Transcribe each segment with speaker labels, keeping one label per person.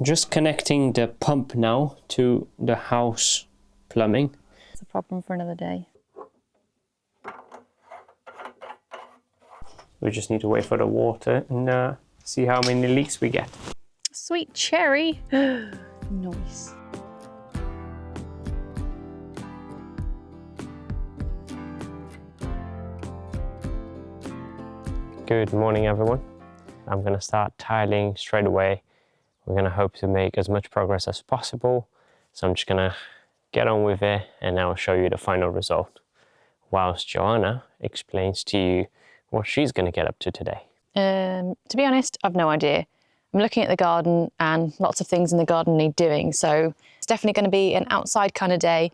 Speaker 1: just connecting the pump now to the house plumbing.
Speaker 2: It's a problem for another day.
Speaker 1: We just need to wait for the water and see how many leaks we get.
Speaker 2: Sweet cherry. Nice.
Speaker 1: Good morning, everyone. I'm going to start tiling straight away. We're going to hope to make as much progress as possible. So I'm just going to get on with it and I'll show you the final result, whilst Joanna explains to you what she's going to get up to today.
Speaker 2: To be honest, I've no idea. I'm looking at the garden and lots of things in the garden need doing. So it's definitely going to be an outside kind of day.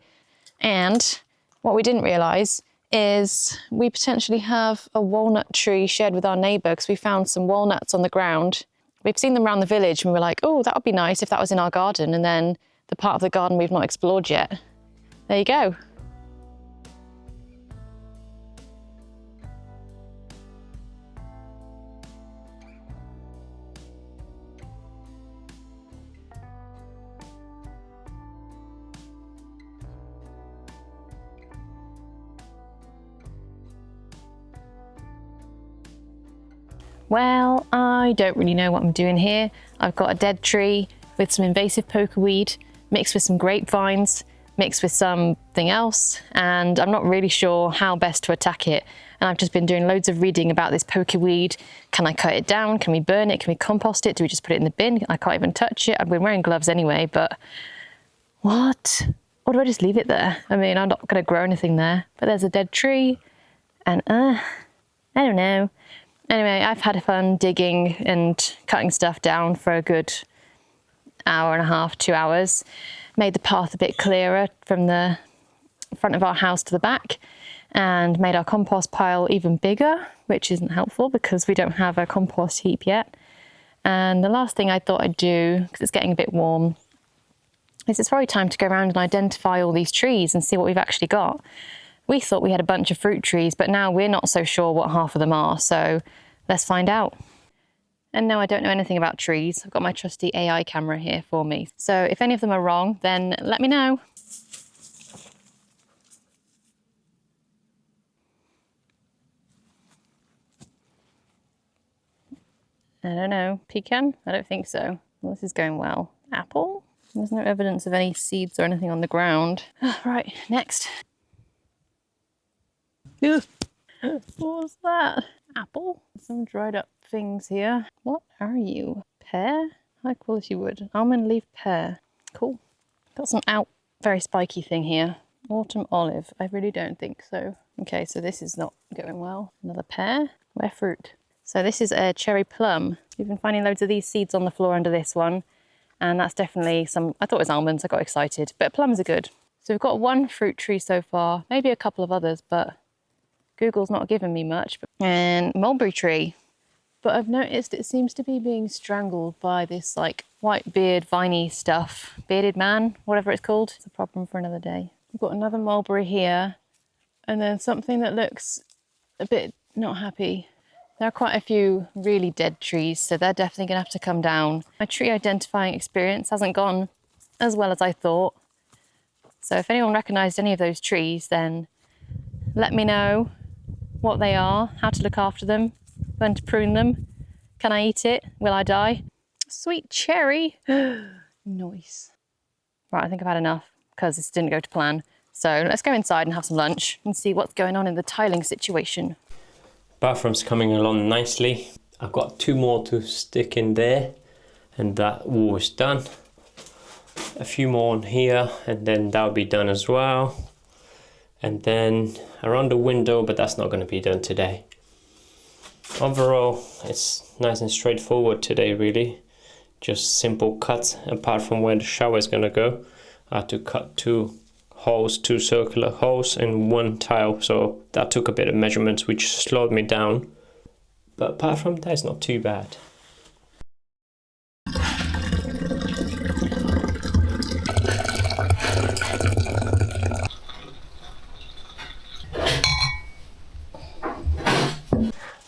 Speaker 2: And what we didn't realise is we potentially have a walnut tree shared with our neighbour because we found some walnuts on the ground. We've seen them around the village and we're like, oh, that would be nice if that was in our garden. And then the part of the garden we've not explored yet. There you go. Well, I don't really know what I'm doing here. I've got a dead tree with some invasive poker weed, mixed with some grapevines, mixed with something else, and I'm not really sure how best to attack it. And I've just been doing loads of reading about this poker weed. Can I cut it down? Can we burn it? Can we compost it? Do we just put it in the bin? I can't even touch it. I've been wearing gloves anyway, but what? Or do I just leave it there? I mean, I'm not gonna grow anything there, but there's a dead tree and I don't know. Anyway, I've had fun digging and cutting stuff down for a good hour and a half, 2 hours. Made the path a bit clearer from the front of our house to the back and made our compost pile even bigger, which isn't helpful because we don't have a compost heap yet. And the last thing I thought I'd do, because it's getting a bit warm, is it's probably time to go around and identify all these trees and see what we've actually got. We thought we had a bunch of fruit trees, but now we're not so sure what half of them are, so let's find out. And no, I don't know anything about trees. I've got my trusty AI camera here for me. So if any of them are wrong, then let me know. I don't know. Pecan? I don't think so. Well, this is going well. Apple? There's no evidence of any seeds or anything on the ground. Right, next. Ugh. What was that? Apple? Some dried up things here. What are you? Pear? High quality wood. Almond leaf pear. Cool. Got some very spiky thing here. Autumn olive. I really don't think so. Okay, so this is not going well. Another pear. Where fruit? So this is a cherry plum. We've been finding loads of these seeds on the floor under this one. And that's definitely some, I thought it was almonds, I got excited. But plums are good. So we've got one fruit tree so far. Maybe a couple of others, but Google's not given me much. And mulberry tree. But I've noticed it seems to be being strangled by this like white beard, viney stuff. Bearded man, whatever it's called. It's a problem for another day. We've got another mulberry here. And then something that looks a bit not happy. There are quite a few really dead trees, so they're definitely gonna have to come down. My tree identifying experience hasn't gone as well as I thought. So if anyone recognised any of those trees, then let me know what they are, how to look after them, when to prune them. Can I eat it? Will I die? Sweet cherry. Nice. Right, I think I've had enough because this didn't go to plan. So let's go inside and have some lunch and see what's going on in the tiling situation.
Speaker 1: Bathroom's coming along nicely. I've got 2 more to stick in there and that wall is done. A few more on here and then that'll be done as well. And then around the window, but that's not going to be done today. Overall, it's nice and straightforward today, really. Just simple cuts, apart from where the shower is going to go. I had to cut 2 circular holes in 1 tile, so that took a bit of measurements, which slowed me down. But apart from that, it's not too bad.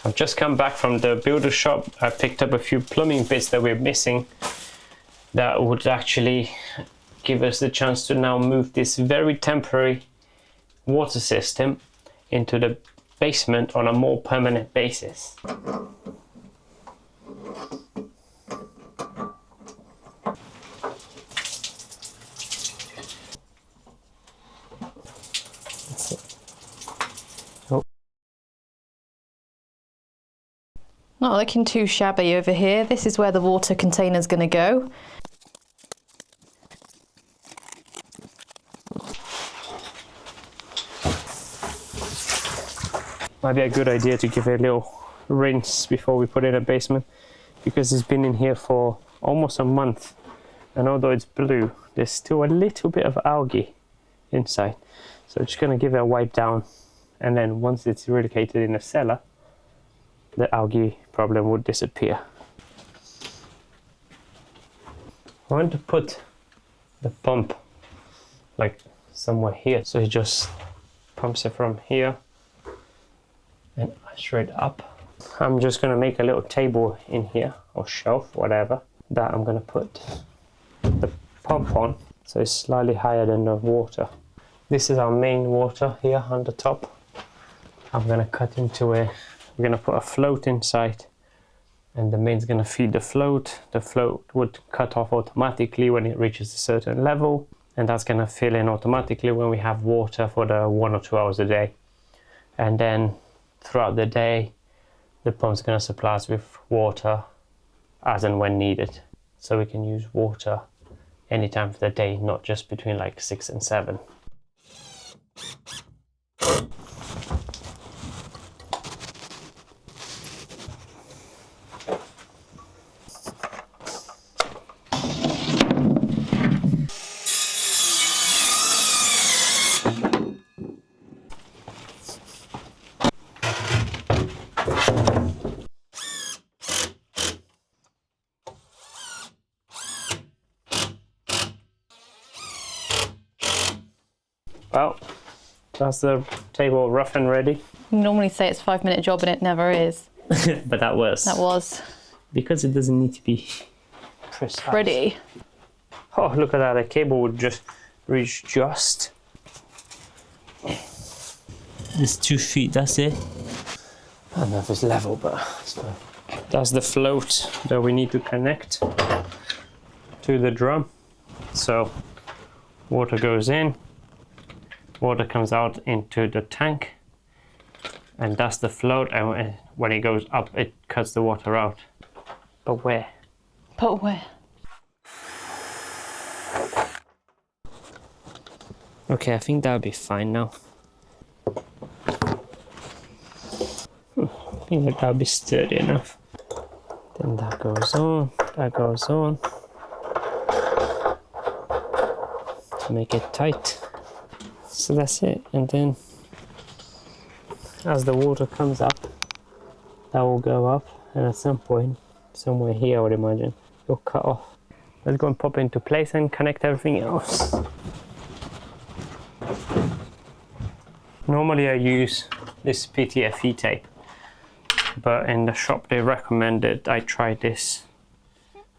Speaker 1: I've just come back from the builder shop. I picked up a few plumbing bits that we're missing that would actually give us the chance to now move this very temporary water system into the basement on a more permanent basis.
Speaker 2: Not looking too shabby over here. This is where the water container's going to go.
Speaker 1: Might be a good idea to give it a little rinse before we put it in a basement, because it's been in here for almost a month, and although it's blue, there's still a little bit of algae inside. So I'm just going to give it a wipe down, and then once it's relocated in the cellar, the algae problem would disappear. I want to put the pump like somewhere here, so it just pumps it from here and straight up. I'm just going to make a little table in here, or shelf, whatever, that I'm going to put the pump on, so it's slightly higher than the water. This is our main water here on the top. I'm going to cut into it. We're going to put a float inside, and the main's going to feed the float. The float would cut off automatically when it reaches a certain level, and that's going to fill in automatically when we have water for the 1 or 2 hours a day. And then throughout the day, the pump's going to supply us with water as and when needed. So we can use water any time of the day, not just between like 6 and 7. Well, that's the table rough and ready.
Speaker 2: You normally say it's a 5-minute job and it never is.
Speaker 1: But that was.
Speaker 2: That was.
Speaker 1: Because it doesn't need to be precise.
Speaker 2: Pretty.
Speaker 1: Oh, look at that. The cable would just reach just. It's 2 feet, that's it. I don't know if it's level, but it's fine. That's the float that we need to connect to the drum. So water goes in, water comes out into the tank, and that's the float, and when it goes up it cuts the water out. But where?
Speaker 2: But where?
Speaker 1: Okay, I think that'll be fine now. I think that'll be sturdy enough. Then that goes on, that goes on. To make it tight. So that's it, and then as the water comes up, that will go up, and at some point, somewhere here I would imagine, it'll cut off. Let's go and pop it into place and connect everything else. Normally I use this PTFE tape, but in the shop they recommended I try this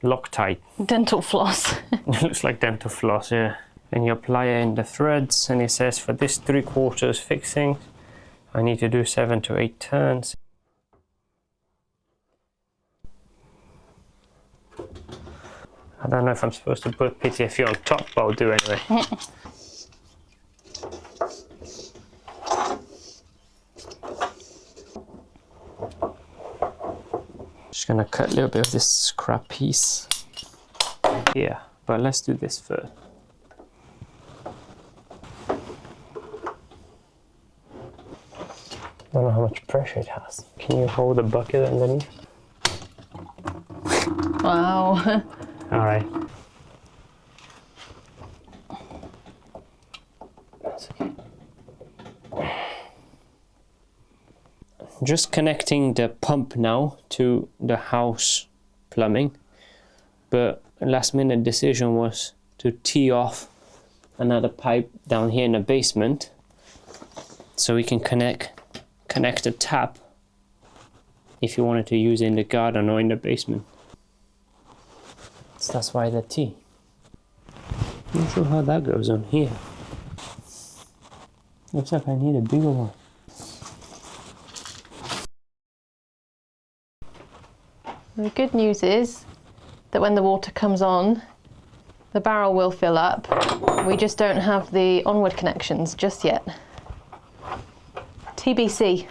Speaker 1: Loctite.
Speaker 2: Dental floss.
Speaker 1: It looks like dental floss, yeah. And you apply it in the threads, and it says for this 3/4 fixing, I need to do 7 to 8 turns. I don't know if I'm supposed to put PTFE on top, but I'll do anyway. Just gonna cut a little bit of this scrap piece here, but let's do this first. I don't know how much pressure it has. Can you hold the bucket underneath?
Speaker 2: Wow.
Speaker 1: All right. That's okay. Just connecting the pump now to the house plumbing, but a last minute decision was to tee off another pipe down here in the basement so we can connect a tap if you wanted to use it in the garden or in the basement. That's why the T. Not sure how that goes on here. Looks like I need a bigger one.
Speaker 2: The good news is that when the water comes on, the barrel will fill up. We just don't have the onward connections just yet. TBC.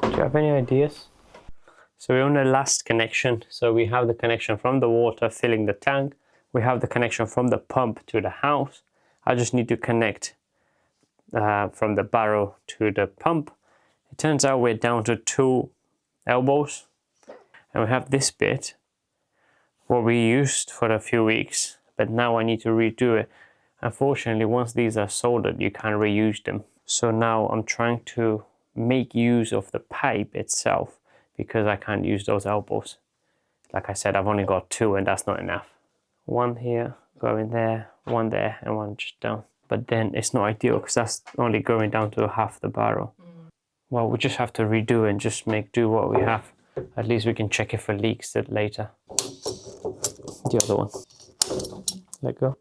Speaker 1: Do you have any ideas? So we're on the last connection. So we have the connection from the water filling the tank. We have the connection from the pump to the house. I just need to connect from the barrel to the pump. It turns out we're down to 2 elbows. And we have this bit, what we used for a few weeks, but now I need to redo it. Unfortunately, once these are soldered, you can't reuse them. So now I'm trying to make use of the pipe itself because I can't use those elbows. Like I said, I've only got 2 and that's not enough. 1 here, going there, 1 there, and 1 just down. But then it's not ideal because that's only going down to half the barrel. Well, we just have to redo and just make do what we have. At least we can check it for leaks later. The other one. Let go.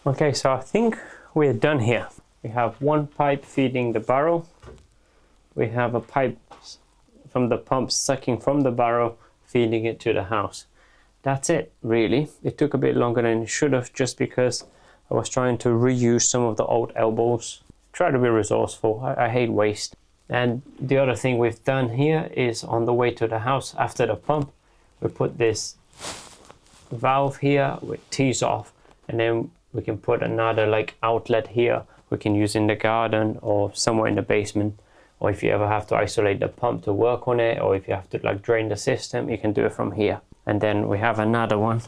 Speaker 1: Okay, so I think we're done here. We have 1 pipe feeding the barrel. We have a pipe from the pump sucking from the barrel, feeding it to the house. That's it, really. It took a bit longer than it should have just because I was trying to reuse some of the old elbows. Try to be resourceful. I hate waste. And the other thing we've done here is on the way to the house after the pump, we put this valve here with T's off, and then we can put another like outlet here we can use in the garden or somewhere in the basement, or if you ever have to isolate the pump to work on it, or if you have to like drain the system, you can do it from here. And then we have another one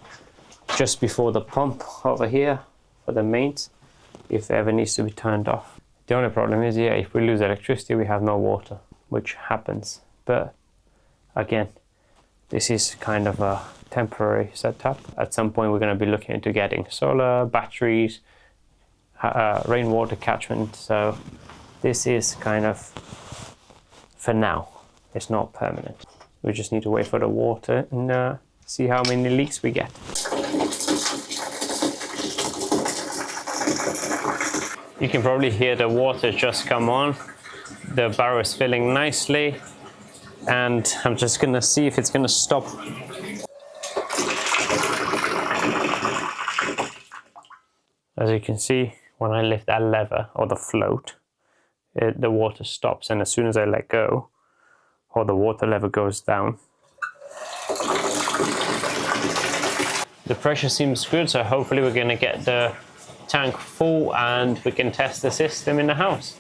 Speaker 1: just before the pump over here for the mains if it ever needs to be turned off. The only problem is, yeah, if we lose electricity we have no water, which happens. But again, this is kind of a temporary setup. At some point we're going to be looking into getting solar, batteries, rainwater catchment. So this is kind of for now. It's not permanent. We just need to wait for the water and see how many leaks we get. You can probably hear the water just come on. The barrel is filling nicely, and I'm just gonna see if it's gonna stop. As you can see, when I lift that lever or the float, the water stops, and as soon as I let go, or the water level goes down, the pressure seems good, so hopefully we're gonna get the tank full and we can test the system in the house.